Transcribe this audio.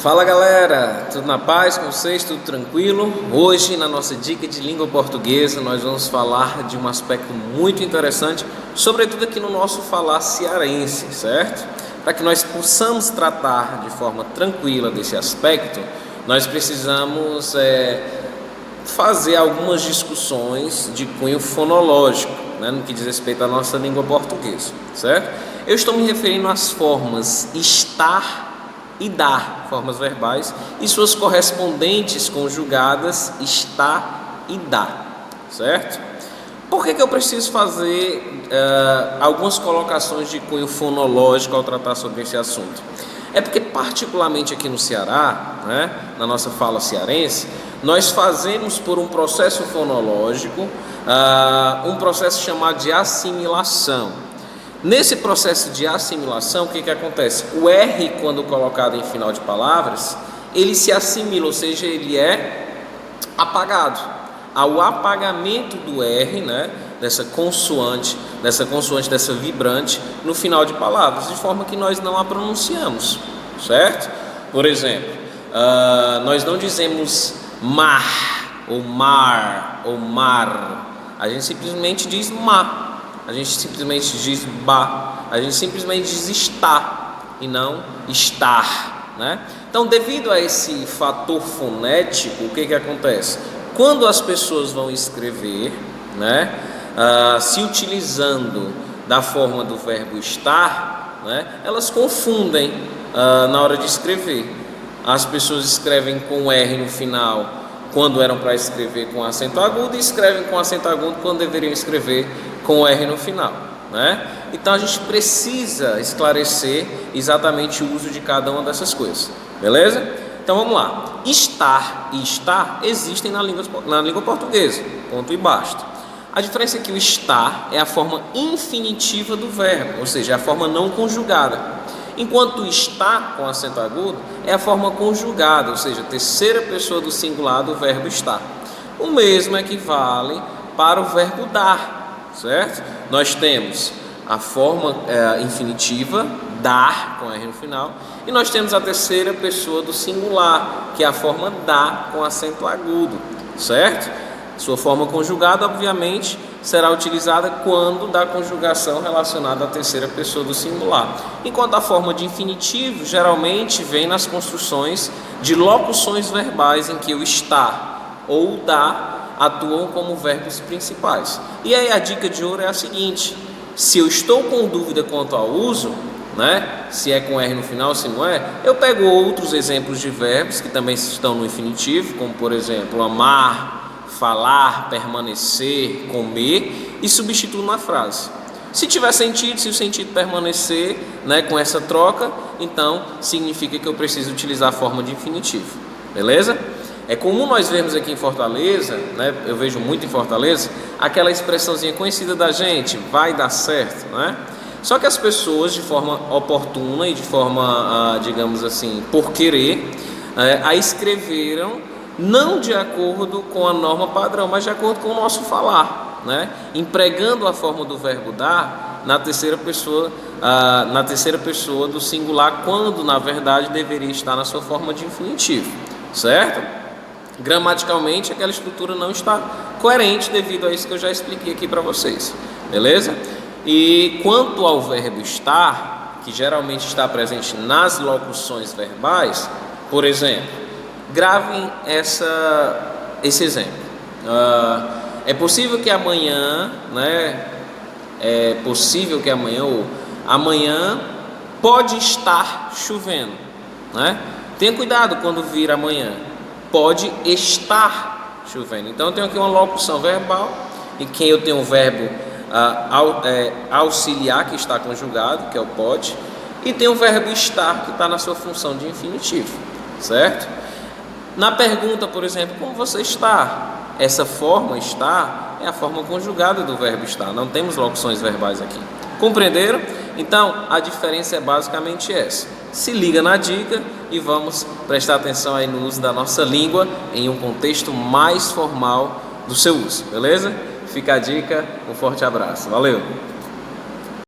Fala galera, tudo na paz com vocês, tudo tranquilo? Hoje na nossa dica de língua portuguesa nós vamos falar de um aspecto muito interessante, sobretudo aqui no nosso falar cearense, certo? Para que nós possamos tratar de forma tranquila desse aspecto, nós precisamos fazer algumas discussões de cunho fonológico, né, no que diz respeito à nossa língua portuguesa, certo? Eu estou me referindo às formas estar e dar, formas verbais, e suas correspondentes conjugadas está e dá, certo? Por que eu preciso fazer algumas colocações de cunho fonológico ao tratar sobre esse assunto? É porque particularmente aqui no Ceará, né, na nossa fala cearense, nós fazemos por um processo fonológico, um processo chamado de assimilação. Nesse processo de assimilação, o que acontece? O R, quando colocado em final de palavras, ele se assimila, ou seja, ele é apagado. Ao apagamento do R, né, dessa consoante, dessa vibrante, no final de palavras, de forma que nós não a pronunciamos, certo? Por exemplo, nós não dizemos mar, ou mar, ou mar. A gente simplesmente diz ma. A gente simplesmente diz ba, a gente simplesmente diz está e não estar, né? Então, devido a esse fator fonético, o que acontece? Quando as pessoas vão escrever, né, se utilizando da forma do verbo estar, né, elas confundem na hora de escrever. As pessoas escrevem com R no final quando eram para escrever com acento agudo e escrevem com acento agudo quando deveriam escrever com R no final, né? Então a gente precisa esclarecer exatamente o uso de cada uma dessas coisas, beleza? Então vamos lá. Estar e estar existem na língua portuguesa, ponto e basta. A diferença é que o estar é a forma infinitiva do verbo, ou seja, é a forma não conjugada, enquanto o estar com acento agudo é a forma conjugada, ou seja, a terceira pessoa do singular do verbo estar. O mesmo equivale para o verbo dar, certo? Nós temos a forma infinitiva, dar, com R no final, e nós temos a terceira pessoa do singular, que é a forma dar com acento agudo, certo? Sua forma conjugada, obviamente, será utilizada quando da conjugação relacionada à terceira pessoa do singular, enquanto a forma de infinitivo geralmente vem nas construções de locuções verbais em que o estar ou o dar atuam como verbos principais. E aí a dica de ouro é a seguinte: se eu estou com dúvida quanto ao uso, né, se é com R no final, se não é, eu pego outros exemplos de verbos que também estão no infinitivo, como por exemplo amar, falar, permanecer, comer, e substituo na frase. Se tiver sentido, se o sentido permanecer, né, com essa troca, então significa que eu preciso utilizar a forma de infinitivo, beleza? É comum nós vermos aqui em Fortaleza, né, eu vejo muito em Fortaleza, aquela expressãozinha conhecida da gente, vai dar certo, né? Só que as pessoas, de forma oportuna e de forma, digamos assim, por querer, a escreveram não de acordo com a norma padrão, mas de acordo com o nosso falar, né? Empregando a forma do verbo dar na terceira pessoa do singular, quando na verdade deveria estar na sua forma de infinitivo, certo? Gramaticalmente aquela estrutura não está coerente devido a isso que eu já expliquei aqui para vocês, beleza? E quanto ao verbo estar, que geralmente está presente nas locuções verbais, por exemplo, gravem esse exemplo. É possível que amanhã, né? É possível que amanhã, ou amanhã pode estar chovendo, né? Tenha cuidado quando vir amanhã. Pode estar chovendo. Então eu tenho aqui uma locução verbal em que eu tenho um verbo auxiliar que está conjugado, que é o pode, e tem o verbo estar que está na sua função de infinitivo, certo? Na pergunta, por exemplo, como você está? Essa forma estar é a forma conjugada do verbo estar, não temos locuções verbais aqui. Compreenderam? Então, a diferença é basicamente essa. Se liga na dica e vamos prestar atenção aí no uso da nossa língua em um contexto mais formal do seu uso, beleza? Fica a dica, um forte abraço. Valeu!